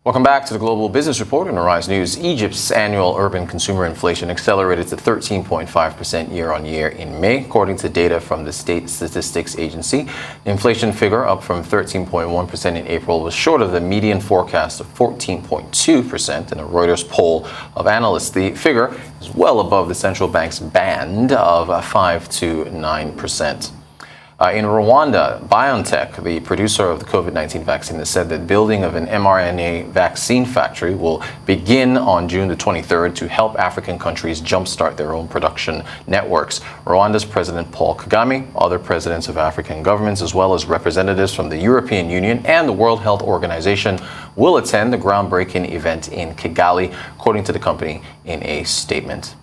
Welcome back to the Global Business Report on Arise News. Egypt's annual urban consumer inflation accelerated to 13.5% year-on-year in May, according to data from the State Statistics Agency. The inflation figure, up from 13.1% in April, was short of the median forecast of 14.2% in a Reuters poll of analysts. The figure is well above the central bank's band of 5 to 9%. In Rwanda, BioNTech, the producer of the COVID-19 vaccine, has said that building of an mRNA vaccine factory will begin on June the 23rd to help African countries jumpstart their own production networks. Rwanda's President Paul Kagame, other presidents of African governments, as well as representatives from the European Union and the World Health Organization will attend the groundbreaking event in Kigali, according to the company in a statement.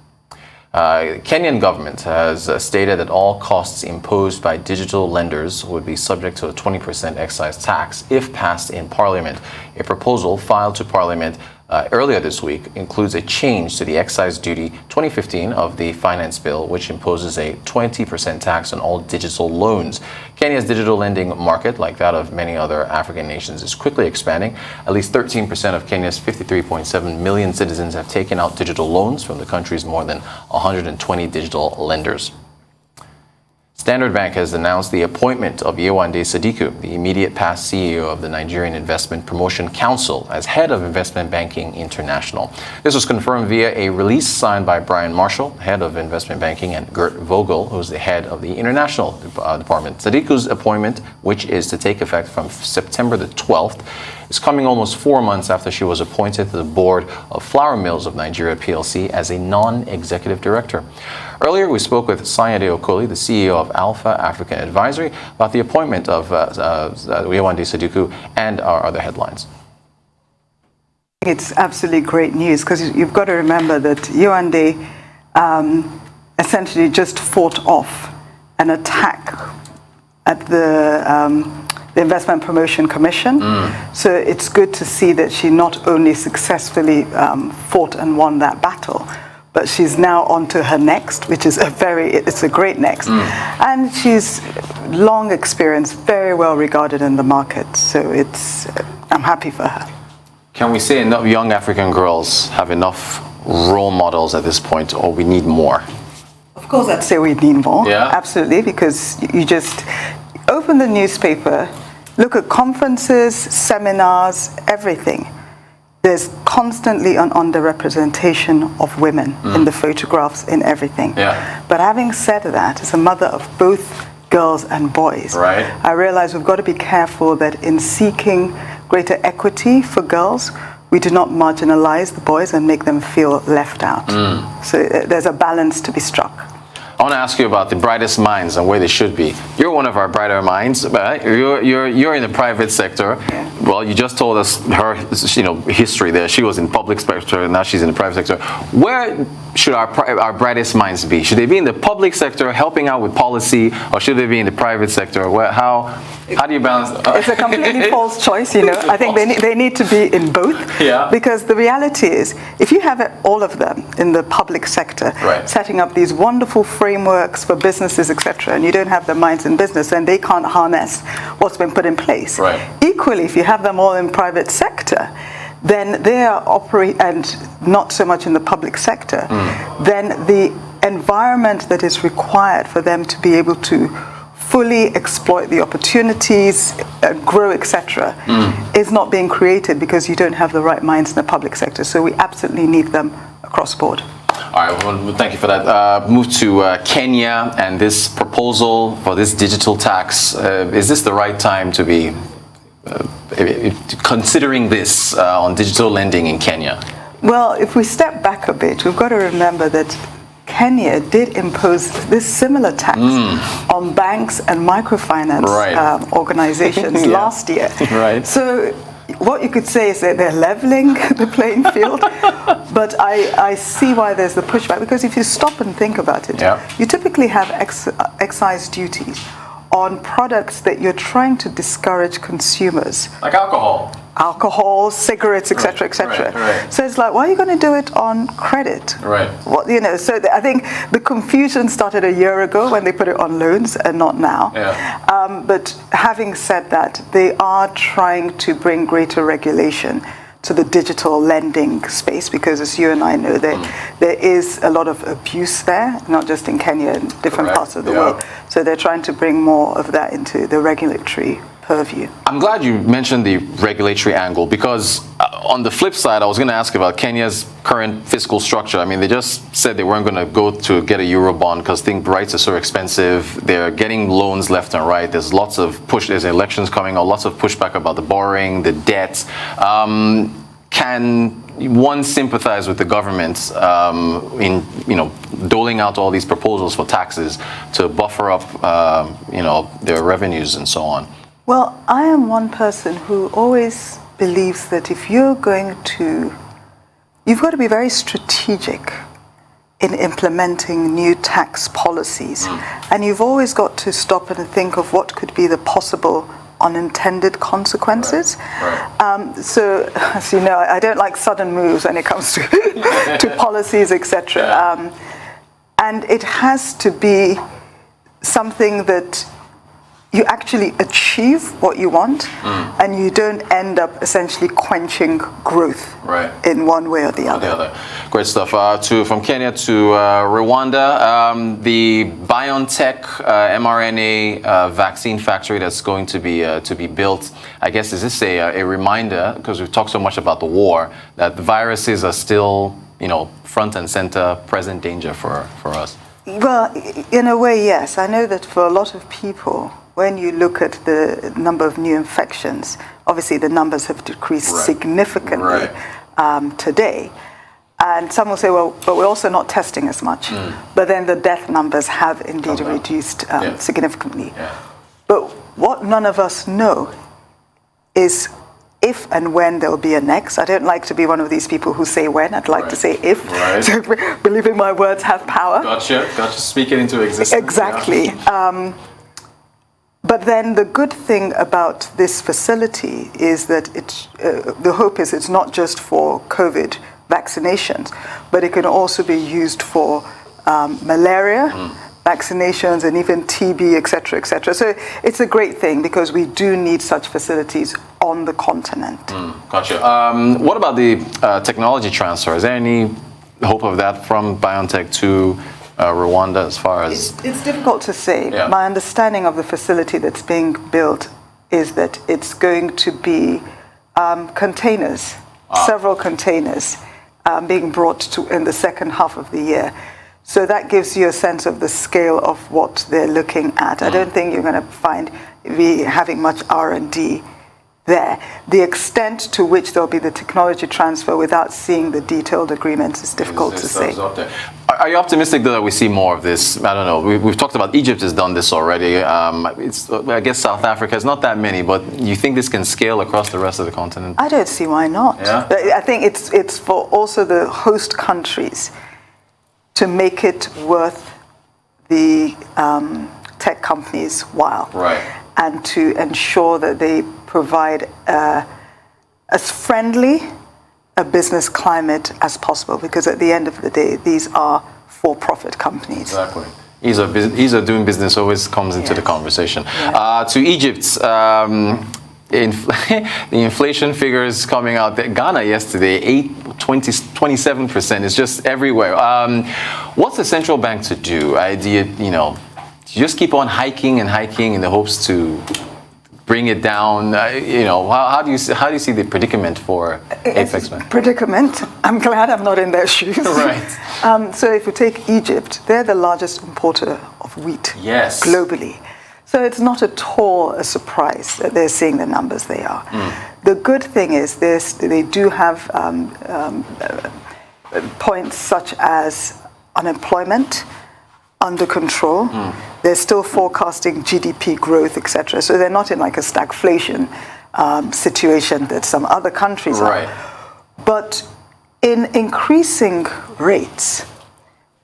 Kenyan government has stated that all costs imposed by digital lenders would be subject to a 20% excise tax if passed in Parliament. A proposal filed to Parliament earlier this week includes a change to the excise duty 2015 of the finance bill, which imposes a 20% tax on all digital loans. Kenya's digital lending market, like that of many other African nations, is quickly expanding. At least 13% of Kenya's 53.7 million citizens have taken out digital loans from the country's more than 120 digital lenders. Standard Bank has announced the appointment of Yewande Sadiku, the immediate past CEO of the Nigerian Investment Promotion Council, as head of Investment Banking International. This was confirmed via a release signed by Brian Marshall, head of Investment Banking, and Gert Vogel, who's the head of the International Department. Sadiku's appointment, which is to take effect from September the 12th, is coming almost 4 months after she was appointed to the board of Flour Mills of Nigeria PLC as a non-executive director. Earlier, we spoke with Sanyade Okoli, the CEO of Alpha African Advisory, about the appointment of Yewande Sadiku and our other headlines. It's absolutely great news because you've got to remember that Yewande essentially just fought off an attack at the Investment Promotion Commission. So it's good to see that she not only successfully fought and won that battle, but she's now on to her next, which is it's a great next. And she's long experienced, very well regarded in the market. So I'm happy for her. Can we say enough young African girls have enough role models at this point, or we need more? Of course, I'd say we need more. Yeah. Absolutely, because you just open the newspaper, look at conferences, seminars, everything. There's constantly an underrepresentation of women in the photographs, in everything. Yeah. But having said that, as a mother of both girls and boys, right, I realize we've got to be careful that in seeking greater equity for girls, we do not marginalize the boys and make them feel left out. So there's a balance to be struck. I want to ask you about the brightest minds and where they should be. You're one of our brighter minds, but you're in the private sector. Yeah. Well, you just told us her history there. She was in public sector, and now she's in the private sector. Where should our brightest minds be? Should they be in the public sector helping out with policy, or should they be in the private sector? How do you balance? It's a completely false choice, I think they need to be in both. Yeah. Because the reality is, if you have all of them in the public sector, right, setting up these wonderful frameworks for businesses, etc., and you don't have the minds in business, then they can't harness what's been put in place. Right. Equally, if you have them all in private sector, then they are operating, and not so much in the public sector, then the environment that is required for them to be able to fully exploit the opportunities, grow, etc., is not being created because you don't have the right minds in the public sector. So we absolutely need them across board. All right, well, thank you for that. Move to Kenya and this proposal for this digital tax. Is this the right time to be considering this on digital lending in Kenya? Well, if we step back a bit, we've got to remember that Kenya did impose this similar tax on banks and microfinance organizations last year. Right. So what you could say is that they're leveling the playing field, but I see why there's the pushback, because if you stop and think about it, you typically have excise duties on products that you're trying to discourage consumers. Like alcohol, cigarettes, etc., etc. Right. So it's like, why are you going to do it on credit? Right. What, so I think the confusion started a year ago when they put it on loans and not now. Yeah. But having said that, they are trying to bring greater regulation to the digital lending space, because as you and I know, there is a lot of abuse there, not just in Kenya, in different parts of the world. So they're trying to bring more of that into the regulatory purview. I'm glad you mentioned the regulatory angle, because on the flip side, I was going to ask about Kenya's current fiscal structure. I mean, they just said they weren't going to go to get a Eurobond because rights are so expensive. They're getting loans left and right. There's lots of there's elections coming on, lots of pushback about the borrowing, the debt. Can one sympathize with the government in doling out all these proposals for taxes to buffer up their revenues and so on? Well, I am one person who always believes that if you've got to be very strategic in implementing new tax policies, and you've always got to stop and think of what could be the possible unintended consequences. Right. So, as you know, I don't like sudden moves when it comes to policies, etc. Yeah. And it has to be something that you actually achieve what you want, and you don't end up essentially quenching growth in one way or the other. Great stuff. From Kenya to Rwanda, the BioNTech mRNA vaccine factory that's going to be built. I guess, is this a reminder, because we've talked so much about the war, that the viruses are still front and center, present danger for us? Well, in a way, yes. I know that for a lot of people, when you look at the number of new infections, obviously the numbers have decreased significantly today. And some will say, well, but we're also not testing as much. But then the death numbers have indeed reduced significantly. Yeah. But what none of us know is if and when there will be a next. I don't like to be one of these people who say when. I'd like to say if. Right. So believing my words have power. Gotcha. Speak it into existence. Exactly. Yeah. But then the good thing about this facility is that the hope is it's not just for COVID vaccinations, but it can also be used for malaria vaccinations and even TB, etc., etc. So it's a great thing, because we do need such facilities on the continent. Gotcha. What about the technology transfer? Is there any hope of that from BioNTech to Rwanda, as far as... It's difficult to say. Yeah. My understanding of the facility that's being built is that it's going to be containers, several containers being brought to in the second half of the year. So that gives you a sense of the scale of what they're looking at. I don't think you're going to be having much R&D there. The extent to which there'll be the technology transfer without seeing the detailed agreements is difficult to say. Are you optimistic that we see more of this? I don't know. We've talked about Egypt has done this already. I guess South Africa is not that many, but you think this can scale across the rest of the continent? I don't see why not. Yeah? I think it's for also the host countries to make it worth the tech companies' while. Right. And to ensure that they provide as friendly a business climate as possible, because at the end of the day, these are for-profit companies. Exactly. Ease of doing business always comes into the conversation. Yeah. To Egypt, the inflation figures coming out. Ghana yesterday, 27%. It's just everywhere. What's the central bank to do? Do you just keep on hiking and hiking in the hopes to bring it down? How do you see the predicament for Apex Bank? Predicament. I'm glad I'm not in their shoes. Right. So if you take Egypt, they're the largest importer of wheat globally. So it's not at all a surprise that they're seeing the numbers they are. The good thing is they do have points such as unemployment under control. They're still forecasting GDP growth, etc. So they're not in like a stagflation situation that some other countries are. But in increasing rates,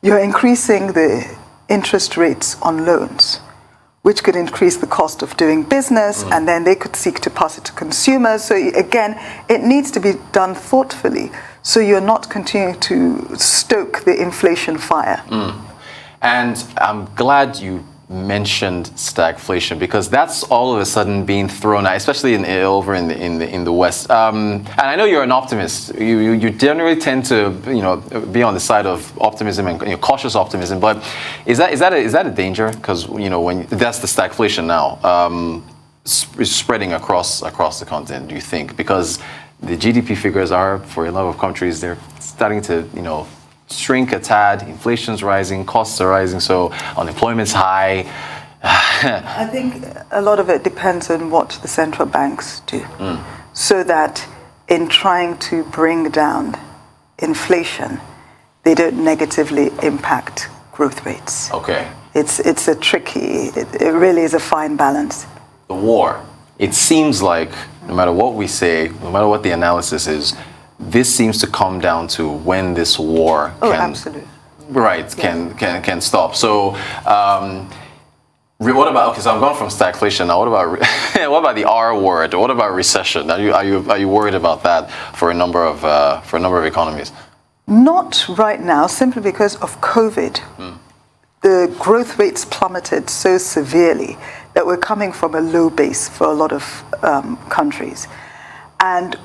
you're increasing the interest rates on loans, which could increase the cost of doing business, and then they could seek to pass it to consumers. So again, it needs to be done thoughtfully, so you're not continuing to stoke the inflation fire. And I'm glad you mentioned stagflation, because that's all of a sudden being thrown out, especially over in the West. And I know you're an optimist. You generally tend to be on the side of optimism and cautious optimism. But is that a danger? Because when that's the stagflation now is spreading across the continent. Do you think? Because the GDP figures are, for a lot of countries, they're starting to shrink a tad, inflation's rising, costs are rising, so unemployment's high. I think a lot of it depends on what the central banks do. So that in trying to bring down inflation, they don't negatively impact growth rates. Okay. It's a tricky, it really is a fine balance. The war, it seems like no matter what we say, no matter what the analysis is, this seems to come down to when this war absolutely. Right, can stop. So, what about? Okay, so I'm going from stagflation now. What about the R word? What about recession? Are you worried about that for a number of economies? Not right now, simply because of COVID. The growth rates plummeted so severely that we're coming from a low base for a lot of countries, and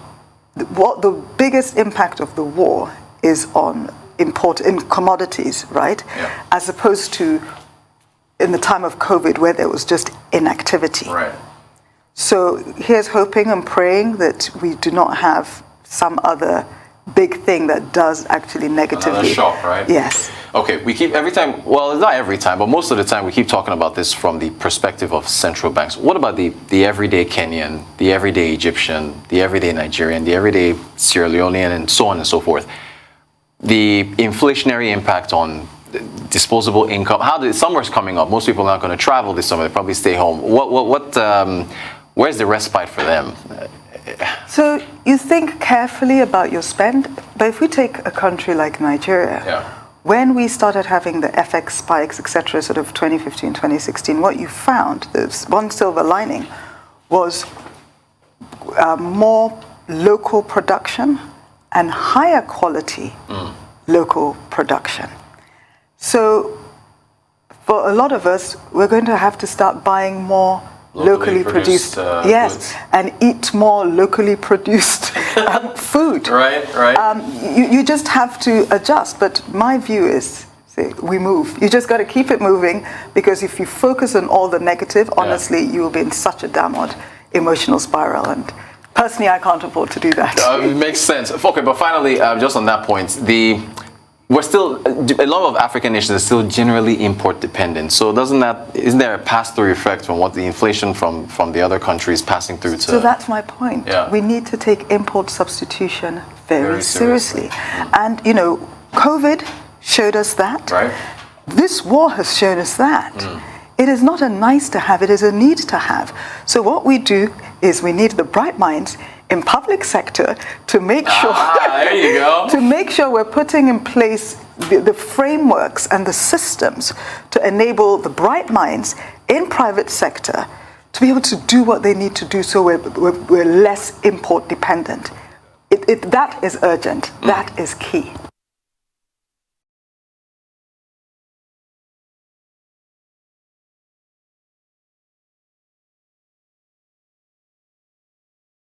what the biggest impact of the war is on import in commodities, right? Yeah. As opposed to in the time of COVID where there was just inactivity. Right. So here's hoping and praying that we do not have some other big thing that does actually negatively. Another shock, right? Yes. Okay, we keep every time, well, not every time, but most of the time we keep talking about this from the perspective of central banks. What about the everyday Kenyan, the everyday Egyptian, the everyday Nigerian, the everyday Sierra Leonean, and so on and so forth? The inflationary impact on disposable income. Summer's coming up. Most people are not going to travel this summer. They probably stay home. Where's the respite for them? So you think carefully about your spend, but if we take a country like Nigeria, when we started having the FX spikes, etc., sort of 2015, 2016, what you found, there's one silver lining, was more local production and higher quality local production. So for a lot of us, we're going to have to start buying more locally produced goods. And eat more locally produced food. Right. You just have to adjust. But my view is, we move. You just got to keep it moving, because if you focus on all the negative, honestly, you will be in such a downward emotional spiral. And personally, I can't afford to do that. It makes sense. Okay, but finally, just on that point, a lot of African nations are still generally import dependent. So isn't there a pass-through effect from what the inflation from the other countries passing through to? So that's my point. Yeah. We need to take import substitution very seriously. And COVID showed us that. Right. This war has shown us that. It is not a nice to have, it is a need to have. So what we do is we need the bright minds in public sector to make sure there you go. to make sure we're putting in place the frameworks and the systems to enable the bright minds in private sector to be able to do what they need to do, so we're less import dependent. That is urgent. That is key.